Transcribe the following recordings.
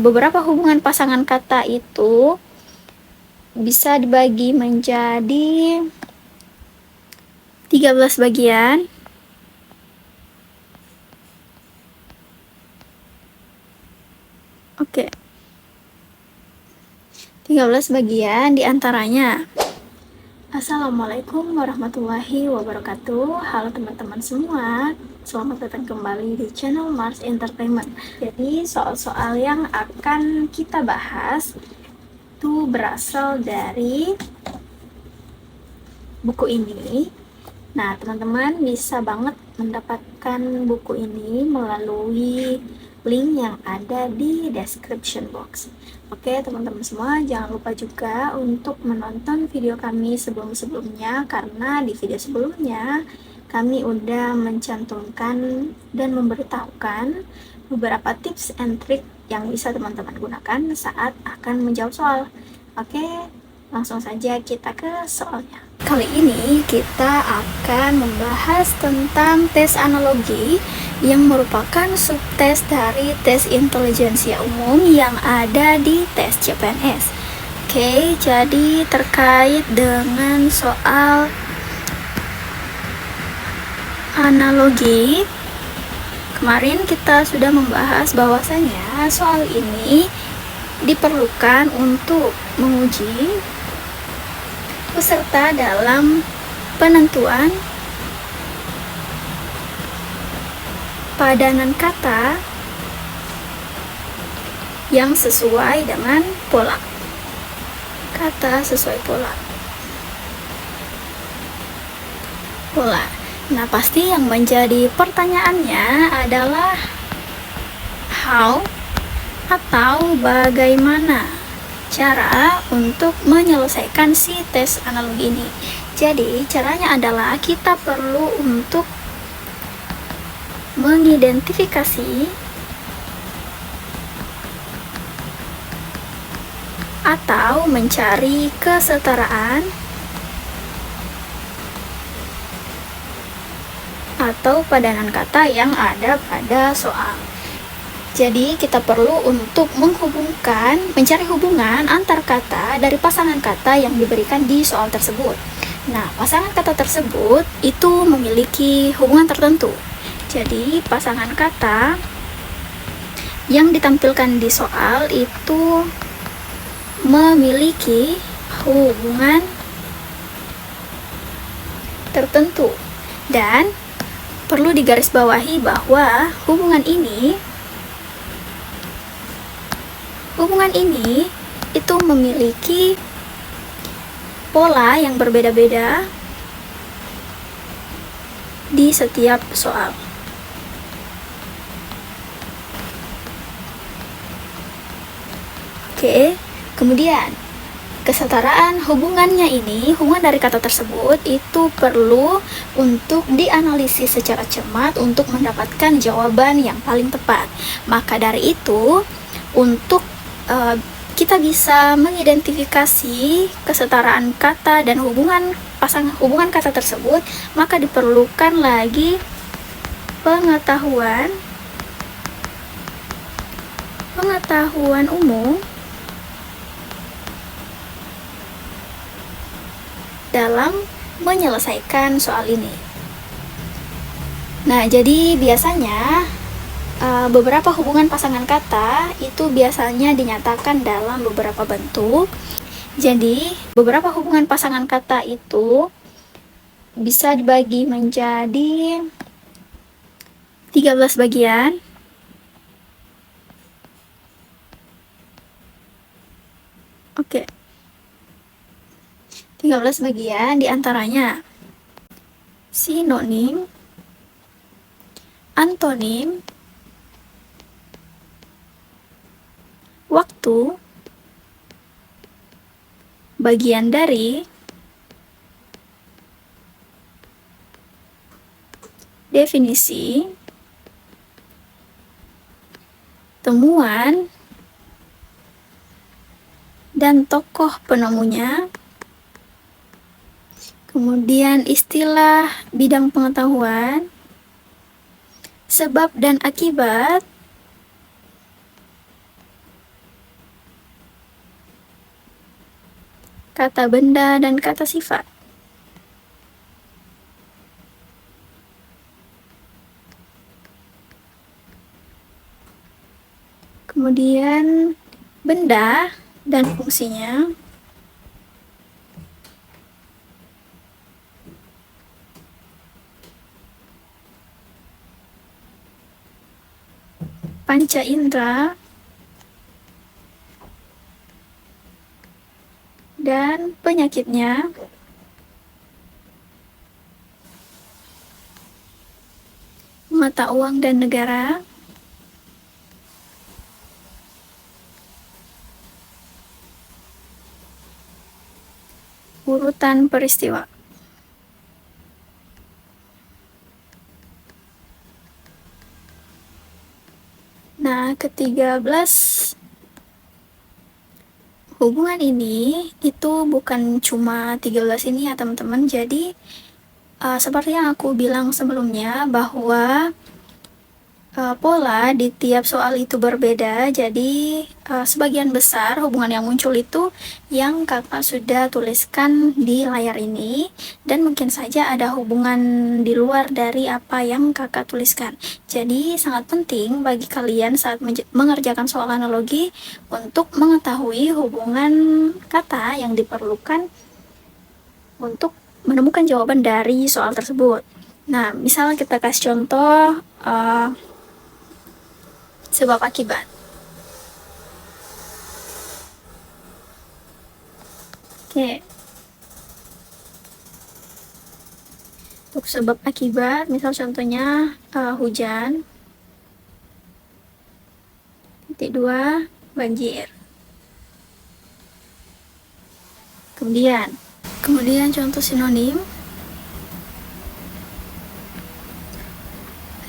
beberapa hubungan pasangan kata itu bisa dibagi menjadi 13 bagian. Oke. 13 bagian diantaranya. Assalamualaikum warahmatullahi wabarakatuh. Halo teman-teman semua, selamat datang kembali di channel Mars Entertainment. Jadi soal-soal yang akan kita bahas itu berasal dari buku ini. Nah, teman-teman bisa banget mendapatkan buku ini melalui link yang ada di description box. Oke, teman-teman semua, jangan lupa juga untuk menonton video kami sebelum-sebelumnya, karena di video sebelumnya kami udah mencantumkan dan memberitahukan beberapa tips and trick yang bisa teman-teman gunakan saat akan menjawab soal. Oke, langsung saja kita ke soalnya. Kali ini kita akan membahas tentang tes analogi yang merupakan subtes dari tes intelijensia umum yang ada di tes CPNS. Oke, jadi terkait dengan soal analogi, kemarin kita sudah membahas bahwasanya soal ini diperlukan untuk menguji peserta dalam penentuan padanan kata yang sesuai dengan pola. Kata sesuai pola. Nah, pasti yang menjadi pertanyaannya adalah how atau bagaimana cara untuk menyelesaikan si tes analogi ini. Jadi caranya adalah kita perlu untuk mengidentifikasi atau mencari kesetaraan atau padanan kata yang ada pada soal. Jadi kita perlu untuk mencari hubungan antar kata dari pasangan kata yang diberikan di soal tersebut. Nah, pasangan kata tersebut itu memiliki hubungan tertentu. Jadi pasangan kata yang ditampilkan di soal itu memiliki hubungan tertentu, dan perlu digarisbawahi bahwa hubungan ini itu memiliki pola yang berbeda-beda di setiap soal. Oke, kemudian kesetaraan hubungan dari kata tersebut itu perlu untuk dianalisis secara cermat untuk mendapatkan jawaban yang paling tepat. Maka dari itu, untuk kita bisa mengidentifikasi kesetaraan kata dan hubungan kata tersebut, maka diperlukan lagi pengetahuan umum dalam menyelesaikan soal ini. Nah, jadi biasanya beberapa hubungan pasangan kata itu biasanya dinyatakan dalam beberapa bentuk. Jadi, beberapa hubungan pasangan kata itu bisa dibagi menjadi 13 bagian. Oke. 13 bagian diantaranya sinonim, antonim, waktu, bagian dari, definisi, temuan, dan tokoh penemunya, kemudian istilah bidang pengetahuan, sebab dan akibat, kata benda, dan kata sifat. Kemudian benda dan fungsinya. Panca indera dan penyakitnya. Mata uang dan negara. Urutan peristiwa. Nah, ke-13 hubungan ini itu bukan cuma 13 ini ya teman-teman. Jadi seperti yang aku bilang sebelumnya bahwa pola di tiap soal itu berbeda. Jadi sebagian besar hubungan yang muncul itu yang kakak sudah tuliskan di layar ini, dan mungkin saja ada hubungan di luar dari apa yang kakak tuliskan. Jadi sangat penting bagi kalian saat mengerjakan soal analogi untuk mengetahui hubungan kata yang diperlukan untuk menemukan jawaban dari soal tersebut. Nah, misalnya kita kasih contoh sebab akibat. Oke. Untuk sebab akibat, misal contohnya hujan. Titik 2, banjir. Kemudian contoh sinonim.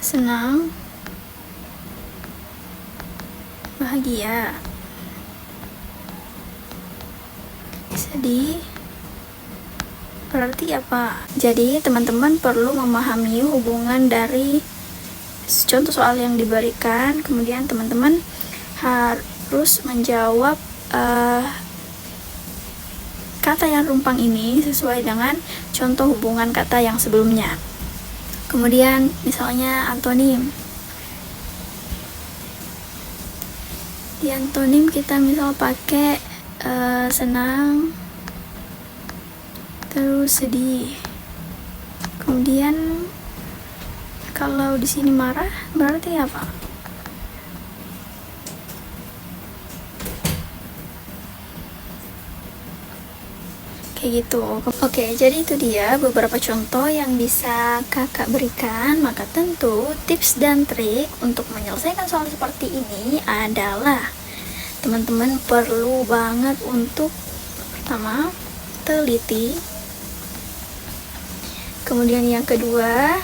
Senang, bahagia, sedih. Berarti apa? Jadi teman-teman perlu memahami hubungan dari contoh soal yang diberikan, kemudian teman-teman harus menjawab kata yang rumpang ini sesuai dengan contoh hubungan kata yang sebelumnya. Kemudian misalnya antonim. Di antonim kita misal pakai senang, terus sedih. Kemudian kalau di sini marah berarti apa? Kayak gitu. Oke, jadi itu dia beberapa contoh yang bisa kakak berikan. Maka tentu tips dan trik untuk menyelesaikan soal seperti ini adalah teman-teman perlu banget untuk pertama teliti, kemudian yang kedua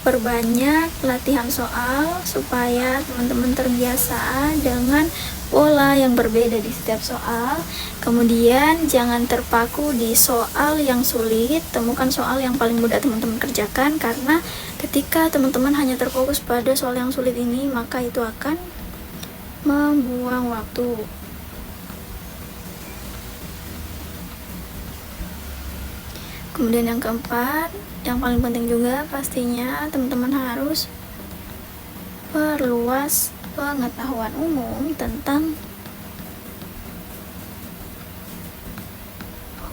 perbanyak latihan soal supaya teman-teman terbiasa dengan pola yang berbeda di setiap soal. Kemudian jangan terpaku di soal yang sulit, temukan soal yang paling mudah teman-teman kerjakan, karena ketika teman-teman hanya terfokus pada soal yang sulit ini, maka itu akan membuang waktu. Kemudian yang keempat, yang paling penting juga pastinya teman-teman harus perluas pengetahuan umum tentang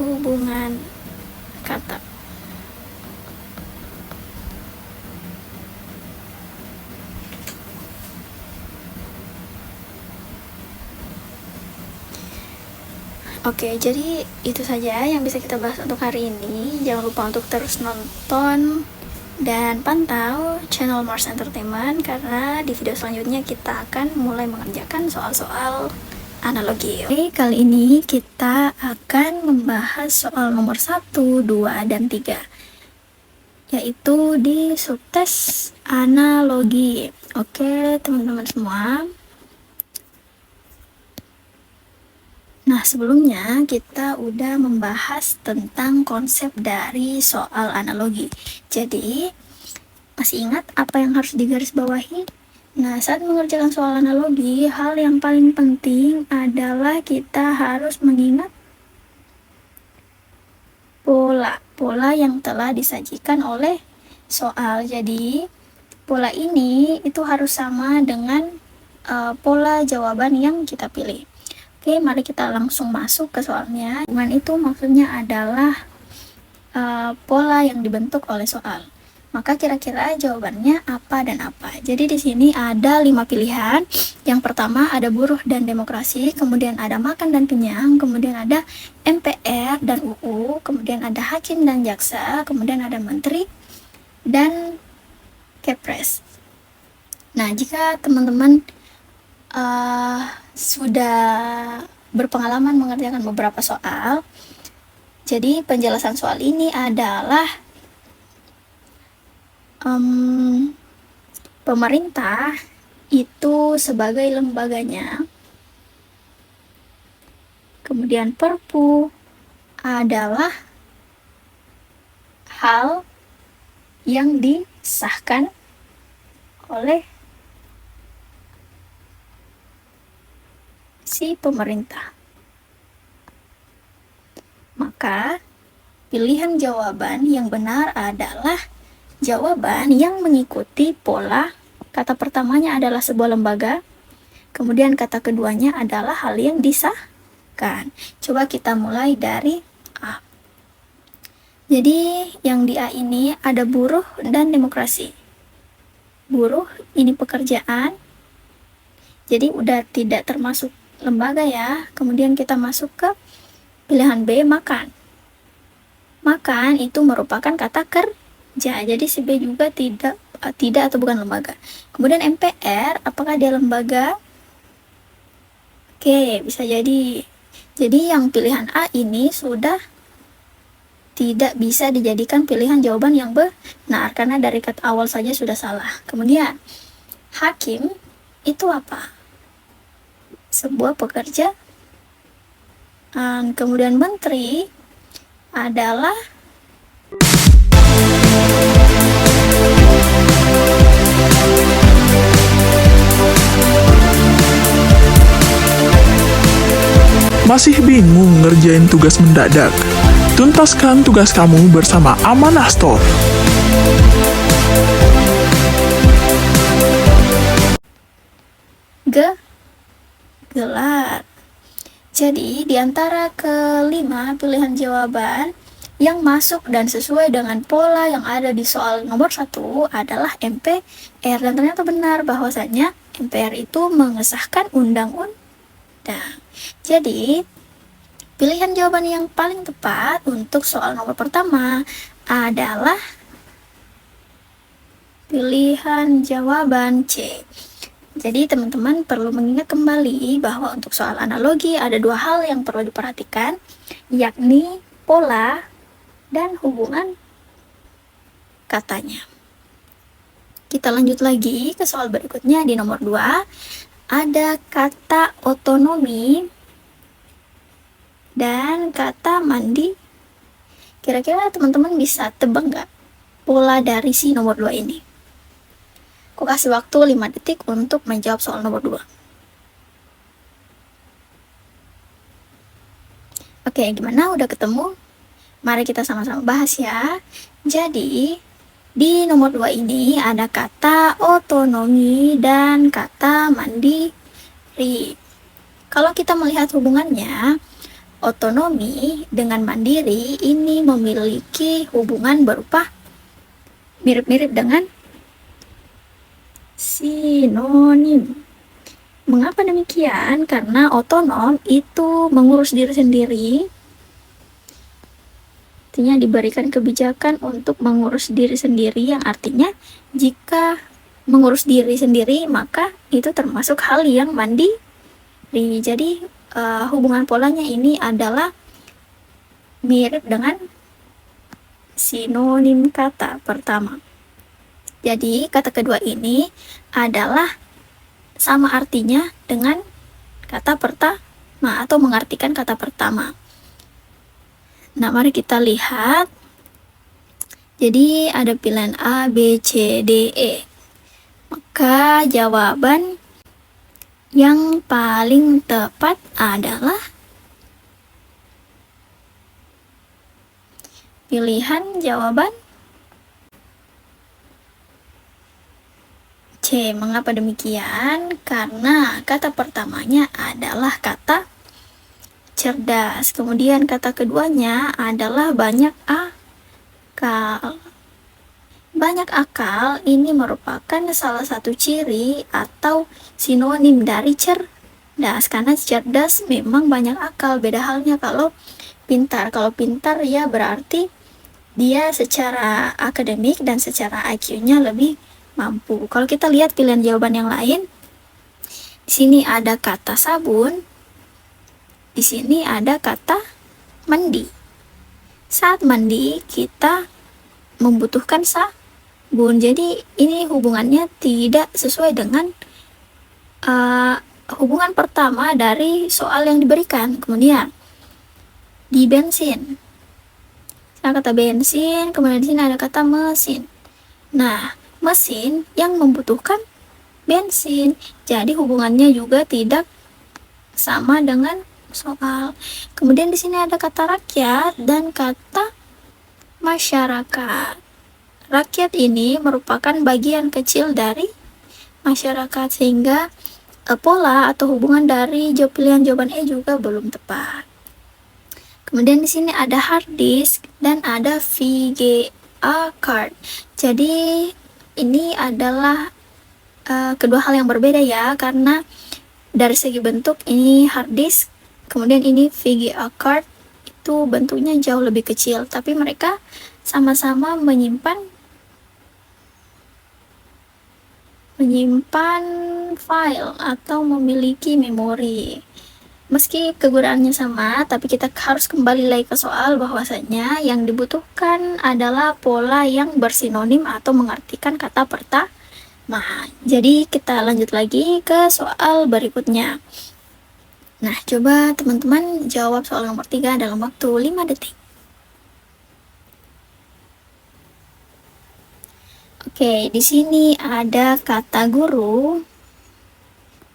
hubungan kata. Oke, jadi itu saja yang bisa kita bahas untuk hari ini. Jangan lupa untuk terus nonton dan pantau channel Mars Entertainment, karena di video selanjutnya kita akan mulai mengerjakan soal-soal analogi. Oke, kali ini kita akan membahas soal nomor 1, 2, dan 3, yaitu di subtes analogi. Oke, teman-teman semua. Nah, sebelumnya kita udah membahas tentang konsep dari soal analogi. Jadi, masih ingat apa yang harus digarisbawahi? Nah, saat mengerjakan soal analogi, hal yang paling penting adalah kita harus mengingat pola yang telah disajikan oleh soal. Jadi pola ini itu harus sama dengan pola jawaban yang kita pilih. Oke, mari kita langsung masuk ke soalnya. Hubungan itu maksudnya adalah pola yang dibentuk oleh soal. Maka kira-kira jawabannya apa dan apa? Jadi di sini ada 5 pilihan. Yang pertama ada buruh dan demokrasi, kemudian ada makan dan kenyang, kemudian ada MPR dan UU, kemudian ada hakim dan jaksa, kemudian ada menteri dan Kepres. Nah, jika teman-teman sudah berpengalaman mengerjakan beberapa soal, jadi penjelasan soal ini adalah pemerintah itu sebagai lembaganya, kemudian Perpu adalah hal yang disahkan oleh si pemerintah. Maka pilihan jawaban yang benar adalah jawaban yang mengikuti pola. Kata pertamanya adalah sebuah lembaga, kemudian kata keduanya adalah hal yang disahkan. Coba kita mulai dari A. Jadi yang di A ini ada buruh dan demokrasi. Buruh ini pekerjaan, jadi udah tidak termasuk lembaga ya. Kemudian kita masuk ke pilihan B, makan. Makan itu merupakan kata kerja, jadi si B juga tidak atau bukan lembaga. Kemudian MPR, apakah dia lembaga? Oke, bisa jadi. Jadi yang pilihan A ini sudah tidak bisa dijadikan pilihan jawaban yang benar, karena dari kata awal saja sudah salah. Kemudian, hakim itu apa? Sebuah pekerjaan. Kemudian menteri adalah Masih bingung ngerjain tugas mendadak? Tuntaskan tugas kamu bersama Amanah Store. gelar. Jadi, di antara kelima pilihan jawaban yang masuk dan sesuai dengan pola yang ada di soal nomor 1 adalah MPR. Dan ternyata benar bahwasanya MPR itu mengesahkan undang-undang. Jadi, pilihan jawaban yang paling tepat untuk soal nomor pertama adalah pilihan jawaban C. Jadi teman-teman perlu mengingat kembali bahwa untuk soal analogi ada 2 hal yang perlu diperhatikan, yakni pola dan hubungan katanya. Kita lanjut lagi ke soal berikutnya. Di nomor 2 ada kata otonomi dan kata mandi. Kira-kira teman-teman bisa tebak nggak pola dari si nomor 2 ini? Aku kasih waktu 5 detik untuk menjawab soal nomor 2. Oke, gimana? Udah ketemu? Mari kita sama-sama bahas ya. Jadi, di nomor 2 ini ada kata otonomi dan kata mandiri. Kalau kita melihat hubungannya, otonomi dengan mandiri ini memiliki hubungan berupa mirip-mirip dengan sinonim. Mengapa demikian? Karena otonom itu mengurus diri sendiri, artinya diberikan kebijakan untuk mengurus diri sendiri, yang artinya jika mengurus diri sendiri maka itu termasuk hal yang mandiri. Jadi hubungan polanya ini adalah mirip dengan sinonim kata pertama. Jadi kata kedua ini adalah sama artinya dengan kata pertama atau mengartikan kata pertama. Nah, mari kita lihat. Jadi ada pilihan A, B, C, D, E. Maka jawaban yang paling tepat adalah Pilihan jawaban C. Mengapa demikian? Karena kata pertamanya adalah kata cerdas. Kemudian kata keduanya adalah banyak akal. Banyak akal ini merupakan salah satu ciri atau sinonim dari cerdas. Karena cerdas memang banyak akal. Beda halnya kalau pintar. Kalau pintar ya berarti dia secara akademik dan secara IQ-nya lebih mampu. Kalau kita lihat pilihan jawaban yang lain, di sini ada kata sabun, di sini ada kata mandi. Saat mandi kita membutuhkan sabun, jadi ini hubungannya tidak sesuai dengan hubungan pertama dari soal yang diberikan. Kemudian di bensin, ada kata bensin, kemudian di sini ada kata mesin. Nah, mesin yang membutuhkan bensin, jadi hubungannya juga tidak sama dengan soal. Kemudian di sini ada kata rakyat dan kata masyarakat. Rakyat ini merupakan bagian kecil dari masyarakat, sehingga pola atau hubungan dari pilihan jawaban E juga belum tepat. Kemudian di sini ada hard disk dan ada VGA card. Jadi ini adalah kedua hal yang berbeda ya, karena dari segi bentuk ini hard disk, kemudian ini VGA card itu bentuknya jauh lebih kecil, tapi mereka sama-sama menyimpan file atau memiliki memori. Meski kegunaannya sama, tapi kita harus kembali lagi ke soal bahwasanya yang dibutuhkan adalah pola yang bersinonim atau mengartikan kata pertama. Jadi kita lanjut lagi ke soal berikutnya. Nah, coba teman-teman jawab soal nomor 3 dalam waktu 5 detik. Oke, di sini ada kata guru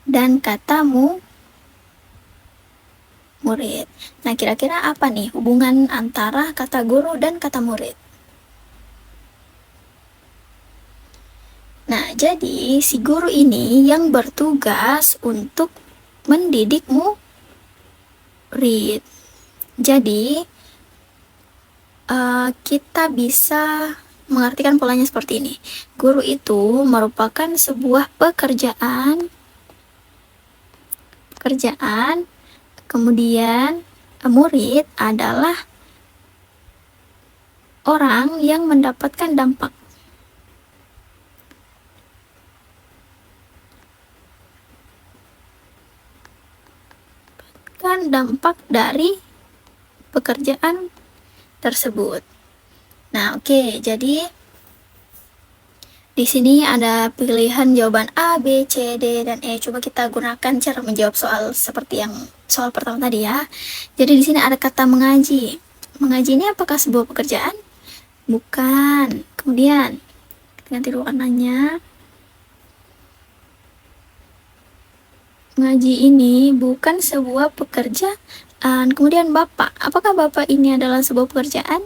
dan kata murid. Nah, kira-kira apa nih hubungan antara kata guru dan kata murid? Nah, jadi si guru ini yang bertugas untuk mendidik murid. Jadi, kita bisa mengartikan polanya seperti ini. Guru itu merupakan sebuah pekerjaan, kemudian murid adalah orang yang mendapatkan dampak. Dampak dari pekerjaan tersebut. Nah, oke, jadi di sini ada pilihan jawaban A, B, C, D, dan E. Coba kita gunakan cara menjawab soal seperti yang soal pertama tadi ya. Jadi di sini ada kata mengaji. Mengaji ini apakah sebuah pekerjaan? Bukan. Kemudian ganti warnanya. Mengaji ini bukan sebuah pekerjaan. Kemudian bapak. Apakah bapak ini adalah sebuah pekerjaan?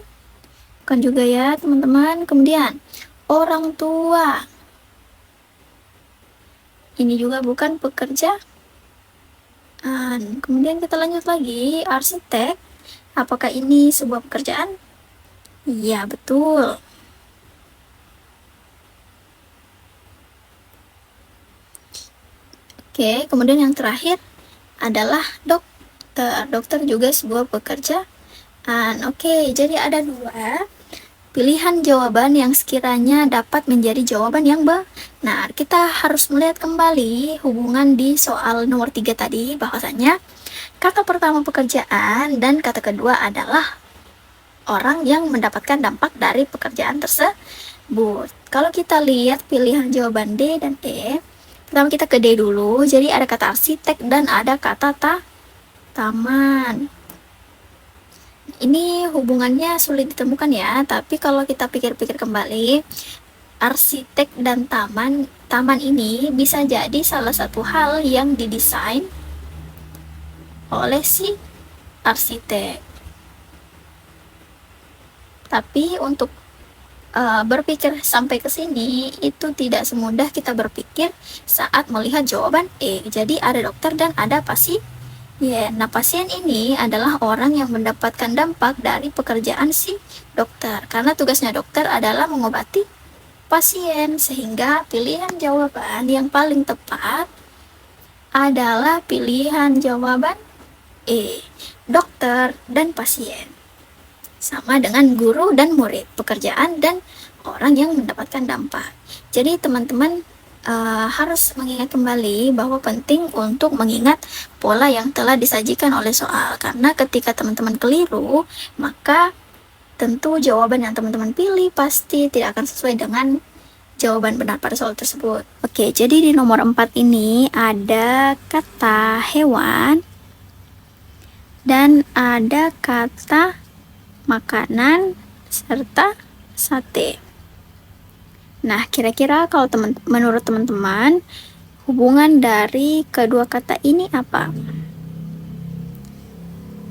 Bukan juga ya, teman-teman. Kemudian orang tua. Ini juga bukan pekerjaan. Kemudian kita lanjut lagi, arsitek. Apakah ini sebuah pekerjaan? Iya, betul. Oke, kemudian yang terakhir adalah dokter. Dokter juga sebuah pekerjaan. Oke, jadi ada dua pilihan jawaban yang sekiranya dapat menjadi jawaban yang benar. Kita harus melihat kembali hubungan di soal nomor 3 tadi, bahwasanya kata pertama pekerjaan dan kata kedua adalah orang yang mendapatkan dampak dari pekerjaan tersebut. Kalau kita lihat pilihan jawaban D dan E, pertama kita ke D dulu. Jadi ada kata arsitek dan ada kata taman. Ini hubungannya sulit ditemukan ya, tapi kalau kita pikir-pikir kembali, arsitek dan taman ini bisa jadi salah satu hal yang didesain oleh si arsitek. Tapi untuk berpikir sampai ke sini itu tidak semudah kita berpikir saat melihat jawaban E. Jadi ada dokter dan ada pasien. Nah pasien ini adalah orang yang mendapatkan dampak dari pekerjaan si dokter, karena tugasnya dokter adalah mengobati pasien, sehingga pilihan jawaban yang paling tepat adalah pilihan jawaban E, dokter dan pasien. Sama dengan guru dan murid, pekerjaan dan orang yang mendapatkan dampak. Jadi teman-teman harus mengingat kembali bahwa penting untuk mengingat pola yang telah disajikan oleh soal, karena ketika teman-teman keliru, maka tentu jawaban yang teman-teman pilih pasti tidak akan sesuai dengan jawaban benar pada soal tersebut. Oke, jadi di nomor 4 ini ada kata hewan dan ada kata makanan serta sate. Nah, kira-kira kalau menurut teman-teman, hubungan dari kedua kata ini apa?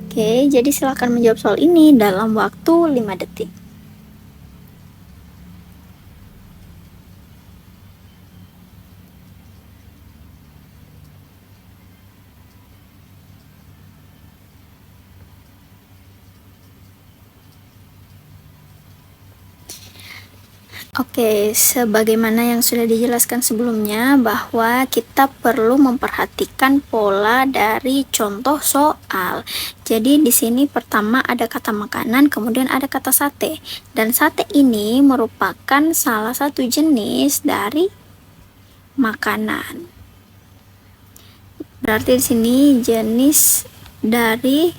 Oke, jadi silakan menjawab soal ini dalam waktu 5 detik. Oke, sebagaimana yang sudah dijelaskan sebelumnya, bahwa kita perlu memperhatikan pola dari contoh soal. Jadi di sini pertama ada kata makanan, kemudian ada kata sate. Dan sate ini merupakan salah satu jenis dari makanan. Berarti di sini jenis dari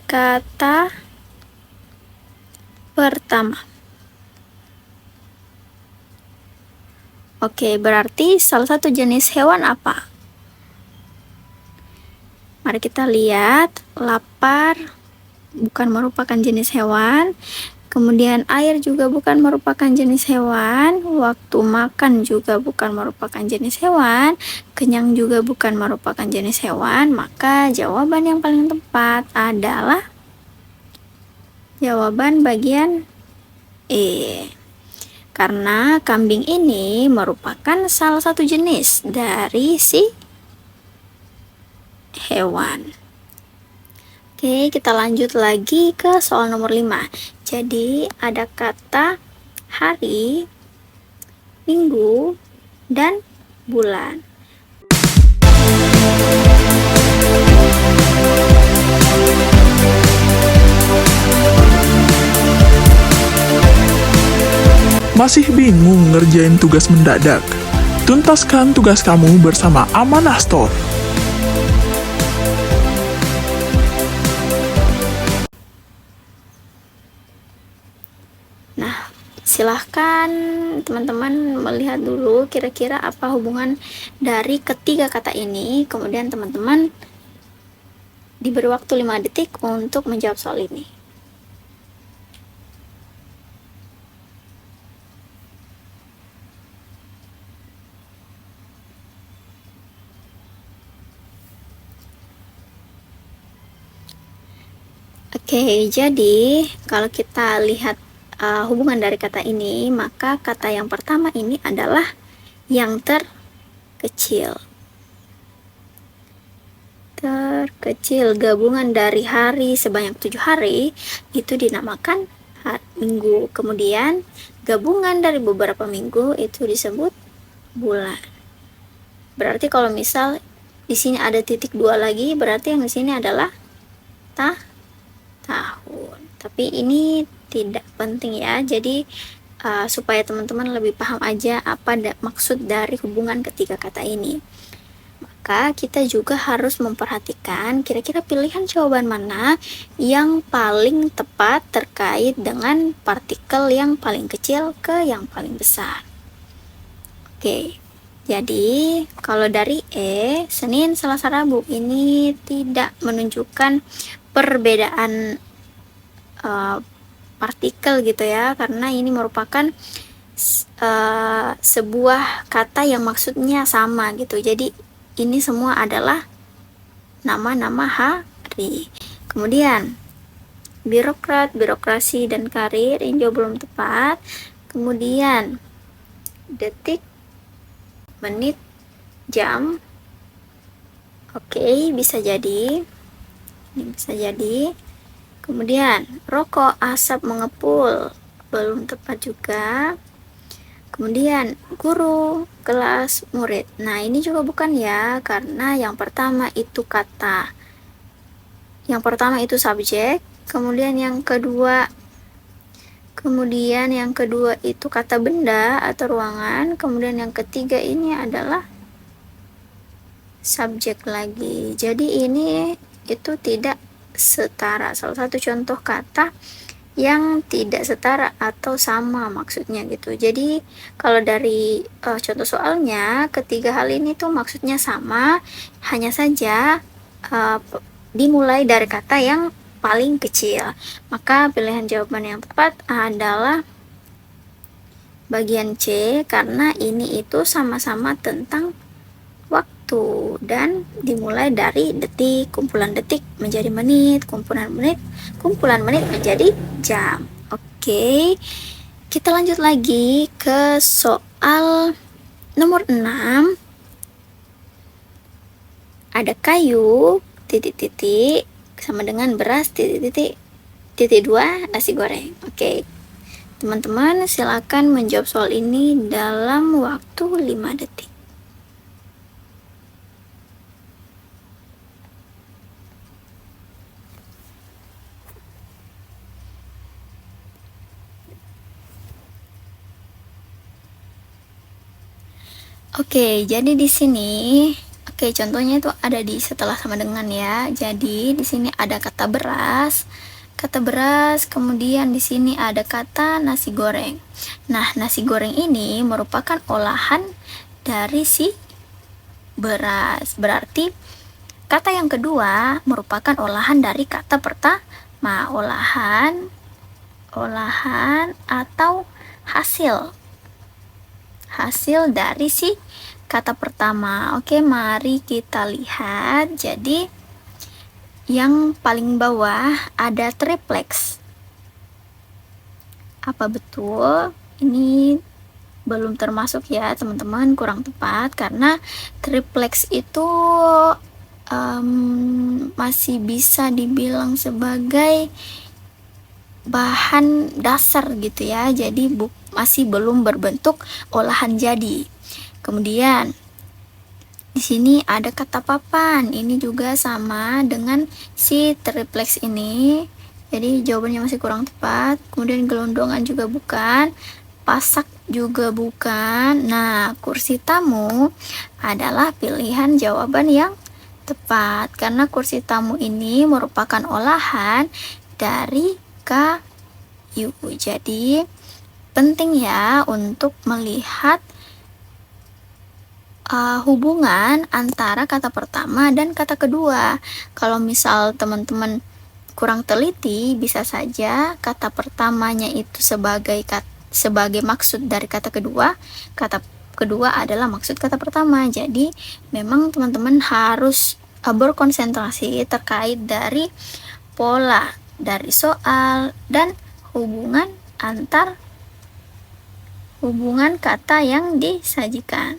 kata pertama. Oke, berarti salah satu jenis hewan apa? Mari kita lihat. Lapar bukan merupakan jenis hewan. Kemudian air juga bukan merupakan jenis hewan. Waktu makan juga bukan merupakan jenis hewan. Kenyang juga bukan merupakan jenis hewan. Maka jawaban yang paling tepat adalah jawaban bagian E. Karena kambing ini merupakan salah satu jenis dari si hewan. Oke, kita lanjut lagi ke soal nomor 5. Jadi ada kata hari, minggu, dan bulan. Masih bingung ngerjain tugas mendadak? Tuntaskan tugas kamu bersama Amanah Store. Nah, silahkan teman-teman melihat dulu kira-kira apa hubungan dari ketiga kata ini. Kemudian teman-teman diberi waktu 5 detik untuk menjawab soal ini. Oke, jadi kalau kita lihat hubungan dari kata ini, maka kata yang pertama ini adalah yang terkecil. Terkecil, gabungan dari hari sebanyak 7 hari itu dinamakan minggu. Kemudian gabungan dari beberapa minggu itu disebut bulan. Berarti kalau misal di sini ada titik 2 lagi, berarti yang di sini adalah tahun. Tapi ini tidak penting ya. Jadi supaya teman-teman lebih paham aja apa maksud dari hubungan ketiga kata ini, maka kita juga harus memperhatikan kira-kira pilihan jawaban mana yang paling tepat terkait dengan partikel yang paling kecil ke yang paling besar. Oke, jadi kalau dari E, Senin, Selasa, Rabu ini tidak menunjukkan perbedaan partikel gitu ya, karena ini merupakan sebuah kata yang maksudnya sama gitu. Jadi ini semua adalah nama-nama hari. Kemudian birokrat, birokrasi, dan karir, ini jawab belum tepat. Kemudian detik, menit, jam. Oke, bisa jadi. Ini bisa jadi. Kemudian rokok, asap, mengepul, belum tepat juga. Kemudian guru, kelas, murid. Nah, ini juga bukan ya, karena yang pertama itu kata. Yang pertama itu subjek, kemudian yang kedua itu kata benda atau ruangan, kemudian yang ketiga ini adalah subjek lagi. Jadi ini itu tidak setara. Salah satu contoh kata yang tidak setara atau sama maksudnya gitu. Jadi kalau dari contoh soalnya, ketiga hal ini tuh maksudnya sama, hanya saja dimulai dari kata yang paling kecil. Maka pilihan jawaban yang tepat adalah bagian C, karena ini itu sama-sama tentang waktu dan dimulai dari detik, kumpulan detik menjadi menit, kumpulan menit menjadi jam. Oke, kita lanjut lagi ke soal nomor 6. Ada kayu titik-titik sama dengan beras titik-titik titik 2 nasi goreng. Oke, teman-teman silakan menjawab soal ini dalam waktu 5 detik. Oke, jadi di sini, contohnya itu ada di setelah sama dengan ya. Jadi di sini ada kata beras, kemudian di sini ada kata nasi goreng. Nah, nasi goreng ini merupakan olahan dari si beras. Berarti kata yang kedua merupakan olahan dari kata pertama, olahan atau hasil dari si kata pertama. Oke, mari kita lihat. Jadi yang paling bawah ada triplex. Apa betul? Ini belum termasuk ya teman-teman, kurang tepat karena triplex itu masih bisa dibilang sebagai bahan dasar gitu ya, jadi masih belum berbentuk olahan jadi. Kemudian di sini ada kata papan, ini juga sama dengan si triplex ini, jadi jawabannya masih kurang tepat. Kemudian gelondongan juga bukan, pasak juga bukan. Nah, kursi tamu adalah pilihan jawaban yang tepat karena kursi tamu ini merupakan olahan dari kayu. Jadi penting ya untuk melihat hubungan antara kata pertama dan kata kedua. Kalau misal teman-teman kurang teliti, bisa saja kata pertamanya itu sebagai maksud dari kata kedua adalah maksud kata pertama. Jadi memang teman-teman harus berkonsentrasi terkait dari pola dari soal dan hubungan kata yang disajikan.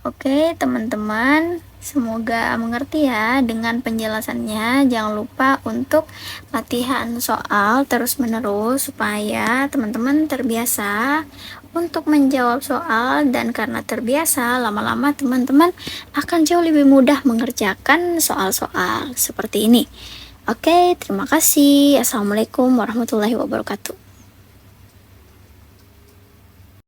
Oke teman-teman, semoga mengerti ya dengan penjelasannya. Jangan lupa untuk latihan soal terus-menerus supaya teman-teman terbiasa untuk menjawab soal, dan karena terbiasa, lama-lama teman-teman akan jauh lebih mudah mengerjakan soal-soal seperti ini. Oke, terima kasih. Assalamualaikum warahmatullahi wabarakatuh.